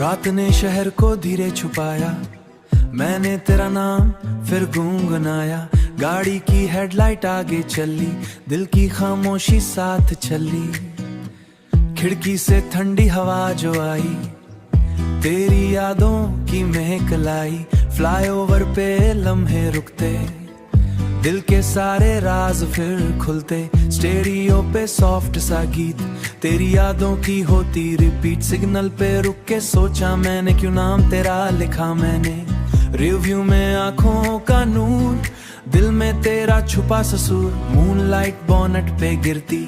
रात ने शहर को धीरे छुपाया, मैंने तेरा नाम फिर गुनगुनाया। गाड़ी की हेडलाइट आगे चली, दिल की खामोशी साथ चली। खिड़की से ठंडी हवा जो आई, तेरी यादों की महक लाई। फ्लाईओवर पे लम्हे रुकते, दिल के सारे राज फिर खुलते। स्टेरियो पे सॉफ्ट सा गीत, तेरी यादों की होती रिपीट। सिग्नल पे रुक के सोचा मैंने, क्यों नाम तेरा लिखा मैंने। रिव्यू में आंखों का नूर, दिल में तेरा छुपा ससूर। मूनलाइट बोनट पे गिरती,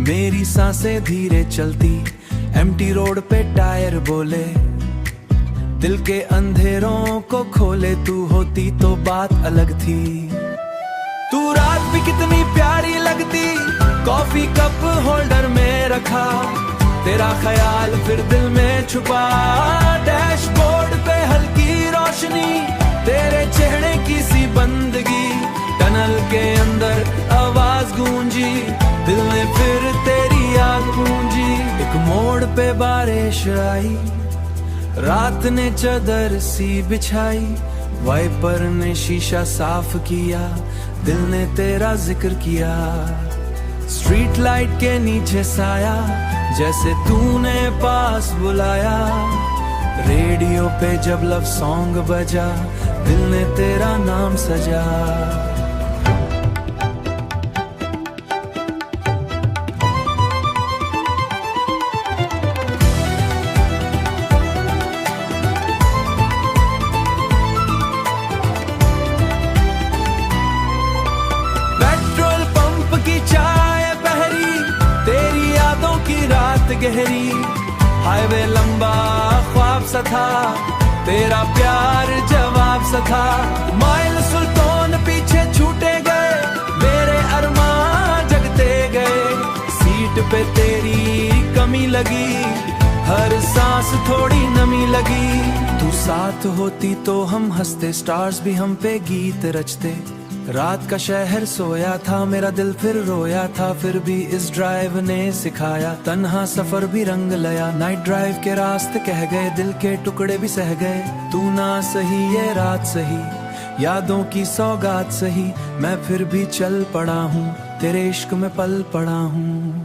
मेरी सांसें धीरे चलती। एम्प्टी रोड पे टायर बोले, दिल के अंधेरों को खोले। तू होती तो बात अलग थी। तू रात भी कितनी प्यारी लगती, कॉफी कप होल्डर में रखा। तेरा ख्याल फिर दिल में छुपा। डैशबोर्ड पे हल्की रोशनी, तेरे चेहरे की सी बंदगी। टनल के अंदर आवाज गूंजी, दिल में फिर तेरी याद गूंजी। एक मोड़ पे बारिश आई, रात ने चादर सी बिछाई। वाइपर ने शीशा साफ किया, दिल ने तेरा जिक्र किया। स्ट्रीट लाइट के नीचे साया, जैसे तूने पास बुलाया। रेडियो पे जब लव सॉन्ग बजा, दिल ने तेरा नाम सजा। गहरी हाईवे लंबा ख्वाब सा था, तेरा प्यार जवाब सा था। माइल सुल्तान पीछे छूटे गए, मेरे अरमान जगते गए। सीट पे तेरी कमी लगी, हर सांस थोड़ी नमी लगी। तू साथ होती तो हम हंसते, स्टार्स भी हम पे गीत रचते। रात का शहर सोया था, मेरा दिल फिर रोया था। फिर भी इस ड्राइव ने सिखाया, तन्हा सफर भी रंग लया। नाइट ड्राइव के रास्ते कह गए, दिल के टुकड़े भी सह गए। तू ना सही ये रात सही, यादों की सौगात सही। मैं फिर भी चल पड़ा हूँ, तेरे इश्क में पल पड़ा हूँ।